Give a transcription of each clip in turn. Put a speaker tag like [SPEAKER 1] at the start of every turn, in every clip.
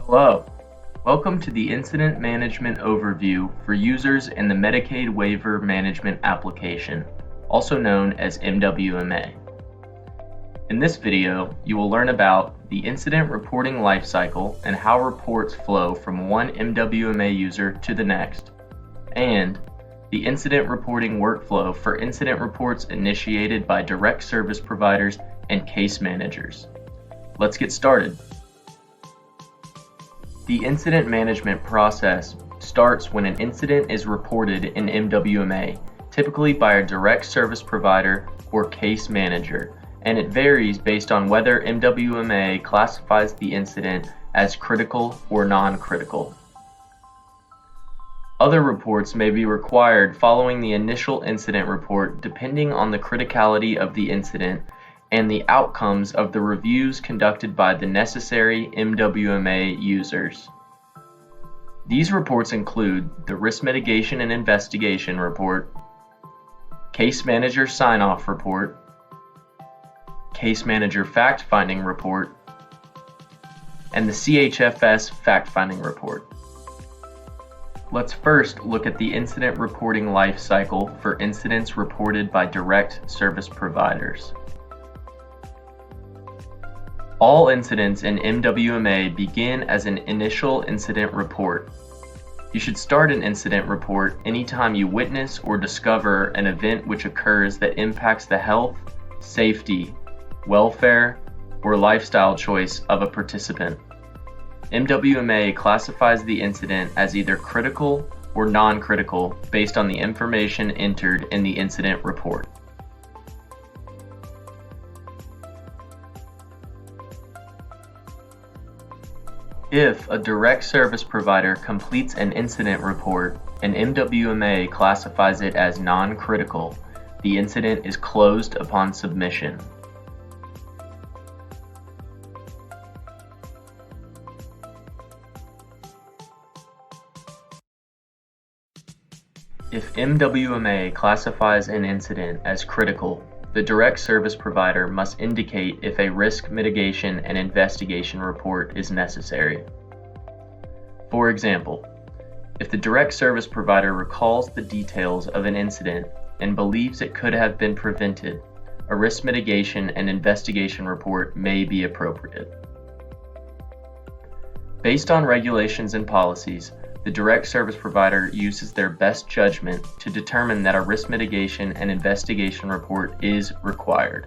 [SPEAKER 1] Hello, welcome to the Incident Management Overview for users in the Medicaid Waiver Management Application, also known as MWMA. In this video, you will learn about the incident reporting lifecycle and how reports flow from one MWMA user to the next, and the incident reporting workflow for incident reports initiated by direct service providers and case managers. Let's get started. The incident management process starts when an incident is reported in MWMA, typically by a direct service provider or case manager, and it varies based on whether MWMA classifies the incident as critical or non-critical. Other reports may be required following the initial incident report depending on the criticality of the incident and the outcomes of the reviews conducted by the necessary MWMA users. These reports include the Risk Mitigation and Investigation Report, Case Manager Sign-Off Report, Case Manager Fact-Finding Report, and the CHFS Fact-Finding Report. Let's first look at the incident reporting life cycle for incidents reported by direct service providers. All incidents in MWMA begin as an initial incident report. You should start an incident report anytime you witness or discover an event which occurs that impacts the health, safety, welfare, or lifestyle choice of a participant. MWMA classifies the incident as either critical or non-critical based on the information entered in the incident report. If a direct service provider completes an incident report and MWMA classifies it as non-critical, the incident is closed upon submission. If MWMA classifies an incident as critical, the direct service provider must indicate if a risk mitigation and investigation report is necessary. For example, if the direct service provider recalls the details of an incident and believes it could have been prevented, a risk mitigation and investigation report may be appropriate. Based on regulations and policies, the direct service provider uses their best judgment to determine that a risk mitigation and investigation report is required.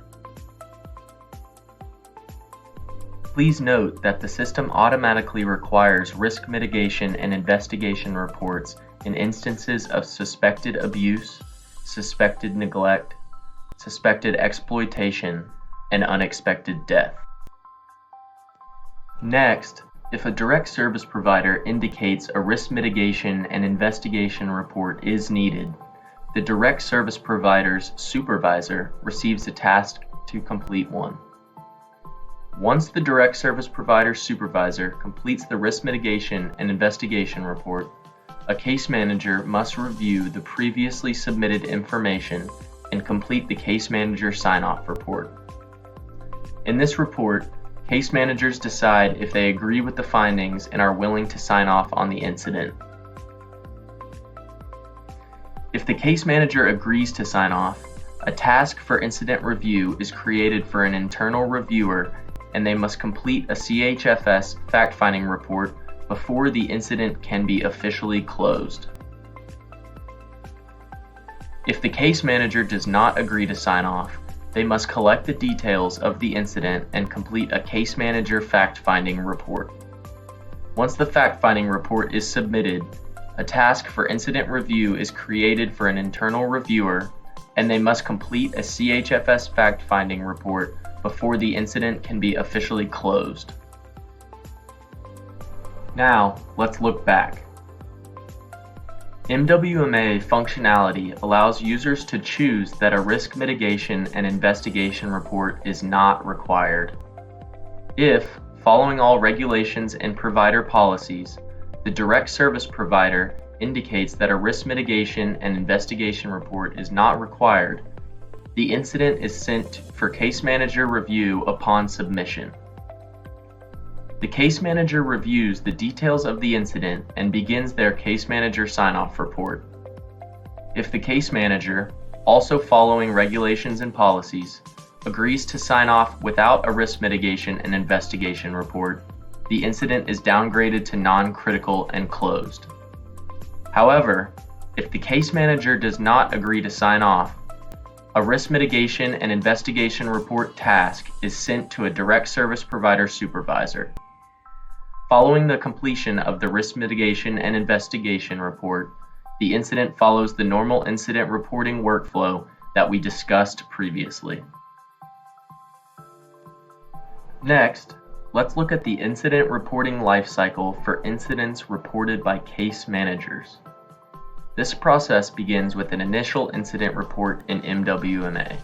[SPEAKER 1] Please note that the system automatically requires risk mitigation and investigation reports in instances of suspected abuse, suspected neglect, suspected exploitation, and unexpected death. Next, if a direct service provider indicates a risk mitigation and investigation report is needed, the direct service provider's supervisor receives a task to complete one. Once the direct service provider's supervisor completes the risk mitigation and investigation report, a case manager must review the previously submitted information and complete the case manager sign-off report. In this report, case managers decide if they agree with the findings and are willing to sign off on the incident. If the case manager agrees to sign off, a task for incident review is created for an internal reviewer and they must complete a CHFS fact-finding report before the incident can be officially closed. If the case manager does not agree to sign off, they must collect the details of the incident and complete a case manager fact-finding report. Once the fact-finding report is submitted, a task for incident review is created for an internal reviewer, and they must complete a CHFS fact-finding report before the incident can be officially closed. Now, let's look back. MWMA functionality allows users to choose that a risk mitigation and investigation report is not required. If, following all regulations and provider policies, the direct service provider indicates that a risk mitigation and investigation report is not required, the incident is sent for case manager review upon submission. The case manager reviews the details of the incident and begins their case manager sign-off report. If the case manager, also following regulations and policies, agrees to sign off without a risk mitigation and investigation report, the incident is downgraded to non-critical and closed. However, if the case manager does not agree to sign off, a risk mitigation and investigation report task is sent to a direct service provider supervisor. Following the completion of the risk mitigation and investigation report, the incident follows the normal incident reporting workflow that we discussed previously. Next, let's look at the incident reporting lifecycle for incidents reported by case managers. This process begins with an initial incident report in MWMA.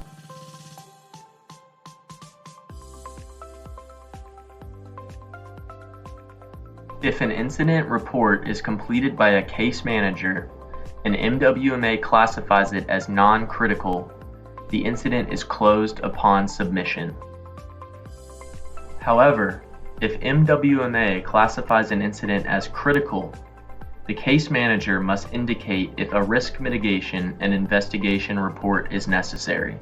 [SPEAKER 1] If an incident report is completed by a case manager and MWMA classifies it as non-critical, the incident is closed upon submission. However, if MWMA classifies an incident as critical, the case manager must indicate if a risk mitigation and investigation report is necessary.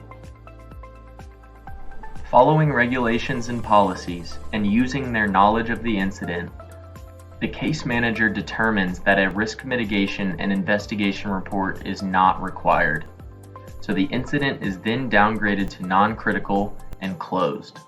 [SPEAKER 1] Following regulations and policies and using their knowledge of the incident, the case manager determines that a risk mitigation and investigation report is not required, so the incident is then downgraded to non-critical and closed.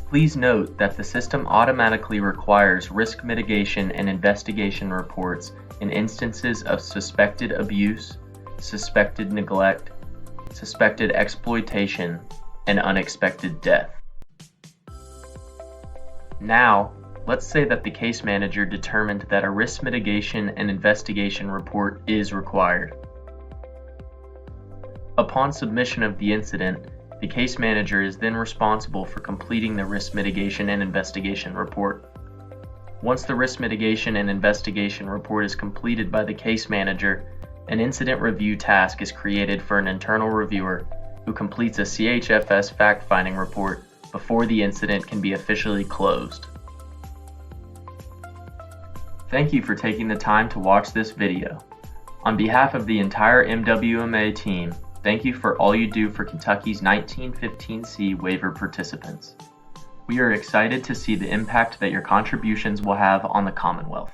[SPEAKER 1] Please note that the system automatically requires risk mitigation and investigation reports in instances of suspected abuse, suspected neglect, suspected exploitation, and unexpected death. Now, let's say that the case manager determined that a risk mitigation and investigation report is required. Upon submission of the incident, the case manager is then responsible for completing the risk mitigation and investigation report. Once the risk mitigation and investigation report is completed by the case manager, an incident review task is created for an internal reviewer who completes a CHFS fact-finding report before the incident can be officially closed. Thank you for taking the time to watch this video. On behalf of the entire MWMA team, thank you for all you do for Kentucky's 1915C waiver participants. We are excited to see the impact that your contributions will have on the Commonwealth.